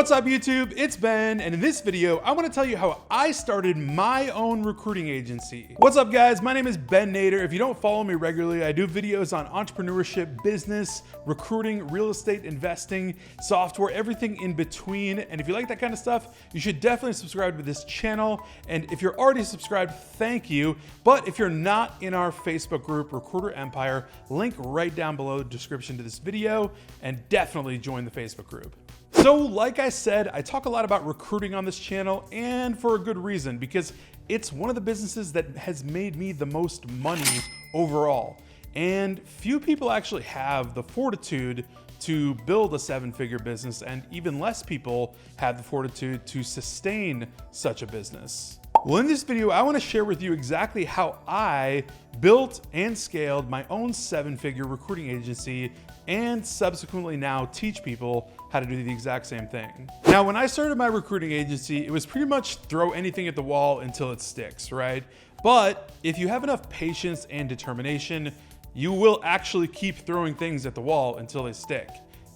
What's up YouTube? It's Ben, and in this video, I want to tell you how I started my own recruiting agency. What's up guys? My name is Ben Nader. If you don't follow me regularly, I do videos on entrepreneurship, business, recruiting, real estate, investing, software, everything in between. And if you like that kind of stuff, you should definitely subscribe to this channel. And if you're already subscribed, thank you. But if you're not in our Facebook group, Recruiter Empire, link right down below the description to this video, and definitely join the Facebook group. So like I said, I talk a lot about recruiting on this channel, and for a good reason, because it's one of the businesses that has made me the most money overall. And few people actually have the fortitude to build a seven-figure business, and even less people have the fortitude to sustain such a business. Well, in this video, I want to share with you exactly how I built and scaled my own seven-figure recruiting agency, and subsequently now teach people how to do the exact same thing. Now, when I started my recruiting agency, it was pretty much throw anything at the wall until it sticks, right? But if you have enough patience and determination, you will actually keep throwing things at the wall until they stick.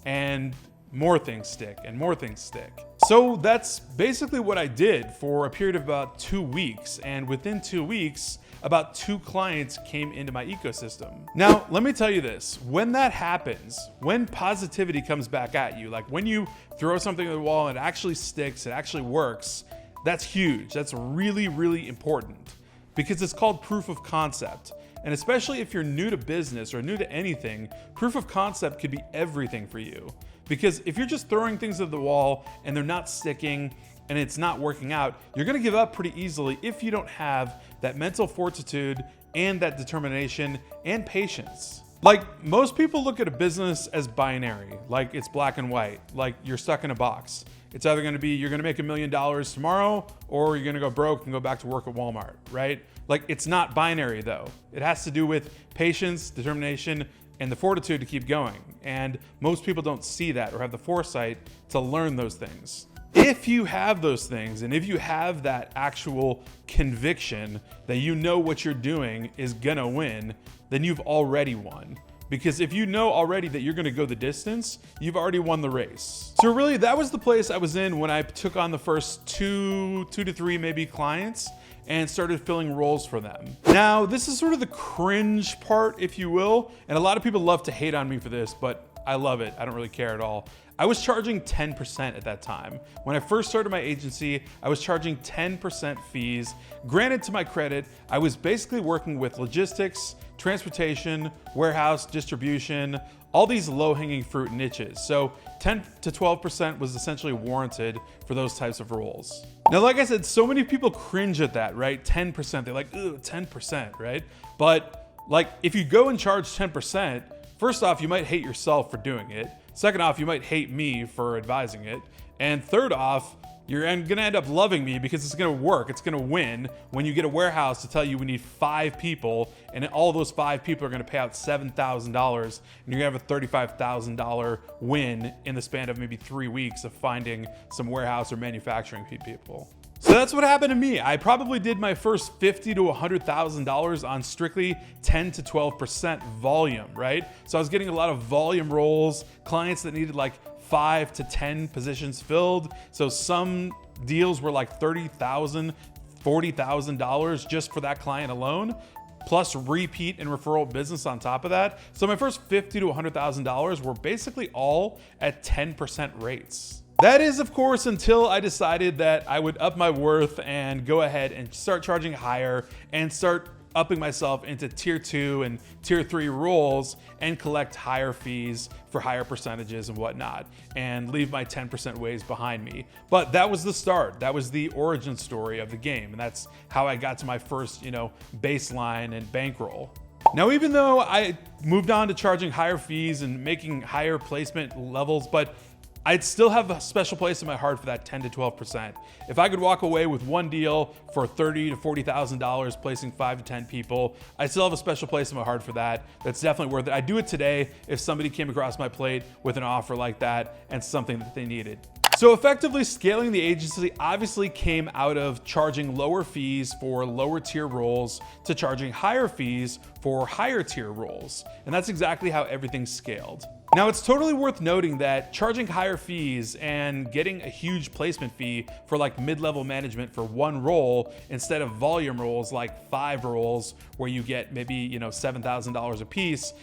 And more things stick and more things stick. So that's basically what I did for a period of about 2 weeks. And within 2 weeks, about 2 clients came into my ecosystem. Now, let me tell you this, when that happens, when positivity comes back at you, like when you throw something at the wall and it actually sticks, it actually works, that's huge. That's really, really important because it's called proof of concept. And especially if you're new to business or new to anything, proof of concept could be everything for you. Because if you're just throwing things at the wall and they're not sticking and it's not working out, you're gonna give up pretty easily if you don't have that mental fortitude and that determination and patience. Like, most people look at a business as binary, like it's black and white, like you're stuck in a box. It's either gonna be you're gonna make $1 million tomorrow or you're gonna go broke and go back to work at Walmart, right? Like, it's not binary though. It has to do with patience, determination, and the fortitude to keep going. And most people don't see that or have the foresight to learn those things. If you have those things, and if you have that actual conviction that you know what you're doing is gonna win, then you've already won. Because if you know already that you're gonna go the distance, you've already won the race. So really, that was the place I was in when I took on the first two to three maybe clients and started filling roles for them. Now, this is sort of the cringe part, if you will, and a lot of people love to hate on me for this, but I love it. I don't really care at all. I was charging 10% at that time. When I first started my agency, I was charging 10% fees. Granted, to my credit, I was basically working with logistics, transportation, warehouse, distribution, all these low-hanging fruit niches. So 10 to 12% was essentially warranted for those types of roles. Now, like I said, so many people cringe at that, right? 10%, they're like, ooh, 10%, right? But like, if you go and charge 10%, first off, you might hate yourself for doing it. Second off, you might hate me for advising it. And third off, you're gonna end up loving me because it's gonna work. It's gonna win when you get a warehouse to tell you we need 5 people, and all those 5 people are gonna pay out $7,000, and you're gonna have a $35,000 win in the span of maybe 3 weeks of finding some warehouse or manufacturing people. So that's what happened to me. I probably did my first $50,000 to $100,000 on strictly 10 to 12% volume, right? So I was getting a lot of volume roles, clients that needed like 5 to 10 positions filled. So some deals were like $30,000, $40,000 just for that client alone, plus repeat and referral business on top of that. So my first $50,000 to $100,000 were basically all at 10% rates. That is, of course, until I decided that I would up my worth and go ahead and start charging higher and start upping myself into tier 2 and tier 3 roles and collect higher fees for higher percentages and whatnot, and leave my 10% ways behind me. But that was the start. That was the origin story of the game. And that's how I got to my first, baseline and bankroll. Now, even though I moved on to charging higher fees and making higher placement levels, but I'd still have a special place in my heart for that 10 to 12%. If I could walk away with one deal for $30,000 to $40,000, placing 5 to 10 people, I still have a special place in my heart for that. That's definitely worth it. I'd do it today if somebody came across my plate with an offer like that and something that they needed. So effectively scaling the agency obviously came out of charging lower fees for lower tier roles to charging higher fees for higher tier roles. And that's exactly how everything scaled. Now, it's totally worth noting that charging higher fees and getting a huge placement fee for like mid-level management for one role instead of volume roles like 5 roles where you get maybe, $7,000 a piece,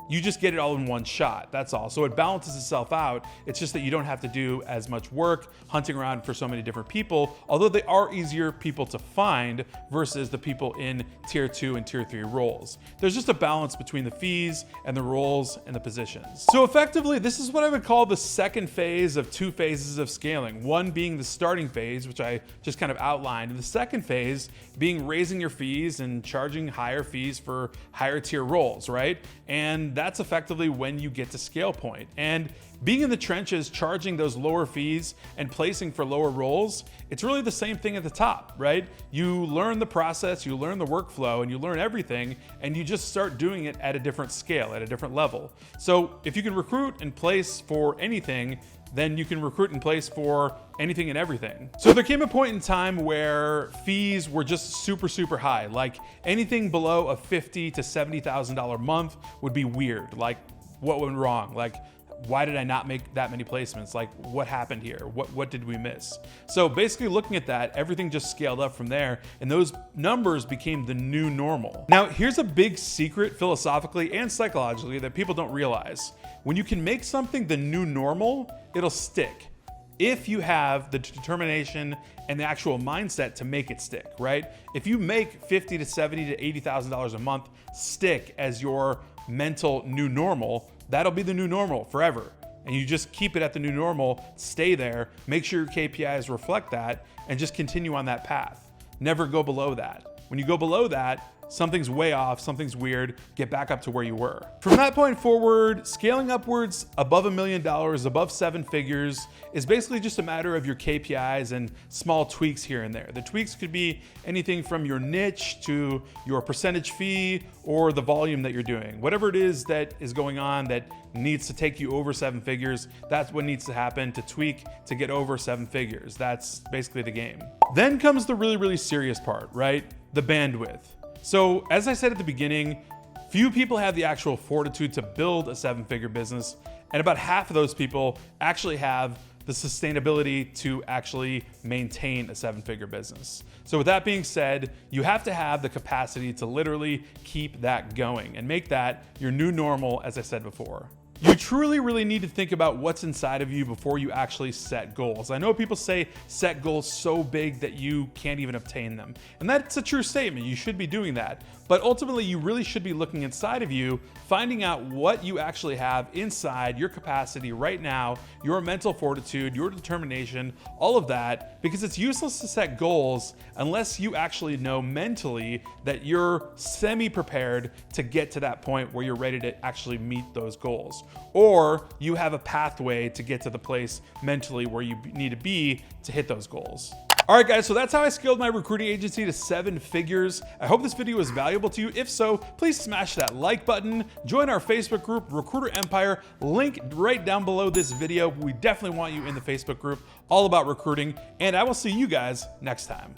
you just get it all in one shot, that's all. So it balances itself out. It's just that you don't have to do as much work hunting around for so many different people, although they are easier people to find versus the people in tier 2 and tier 3 roles. There's just a balance between the fees and the roles and the positions. So effectively, this is what I would call the second phase of 2 phases of scaling. One being the starting phase, which I just kind of outlined, and the second phase being raising your fees and charging higher fees for higher tier roles, right? And that's effectively when you get to scale point. And being in the trenches, charging those lower fees and placing for lower roles, it's really the same thing at the top, right? You learn the process, you learn the workflow, and you learn everything, and you just start doing it at a different scale, at a different level. So if you can recruit and place for anything, then you can recruit and place for anything and everything. So there came a point in time where fees were just super, super high. Like anything below a $50,000 to $70,000 a month would be weird. Like what went wrong? Like why did I not make that many placements? Like what happened here? What did we miss? So basically looking at that, everything just scaled up from there and those numbers became the new normal. Now here's a big secret philosophically and psychologically that people don't realize. When you can make something the new normal, it'll stick. If you have the determination and the actual mindset to make it stick, right? If you make $50,000 to $70,000 to $80,000 a month stick as your mental new normal, that'll be the new normal forever. And you just keep it at the new normal, stay there, make sure your KPIs reflect that, and just continue on that path. Never go below that. When you go below that, something's way off, something's weird, get back up to where you were. From that point forward, scaling upwards above $1 million, above 7 figures, is basically just a matter of your KPIs and small tweaks here and there. The tweaks could be anything from your niche to your percentage fee or the volume that you're doing. Whatever it is that is going on that needs to take you over 7 figures, that's what needs to happen to tweak to get over 7 figures. That's basically the game. Then comes the really, really serious part, right? The bandwidth. So as I said at the beginning, few people have the actual fortitude to build a 7-figure business, and about half of those people actually have the sustainability to actually maintain a 7-figure business. So with that being said, you have to have the capacity to literally keep that going and make that your new normal, as I said before. You truly really need to think about what's inside of you before you actually set goals. I know people say set goals so big that you can't even obtain them. And that's a true statement. You should be doing that. But ultimately, you really should be looking inside of you, finding out what you actually have inside your capacity right now, your mental fortitude, your determination, all of that, because it's useless to set goals unless you actually know mentally that you're semi-prepared to get to that point where you're ready to actually meet those goals. Or you have a pathway to get to the place mentally where you need to be to hit those goals. All right, guys, so that's how I scaled my recruiting agency to 7 figures. I hope this video was valuable to you. If so, please smash that like button, join our Facebook group, Recruiter Empire, link right down below this video. We definitely want you in the Facebook group, all about recruiting, and I will see you guys next time.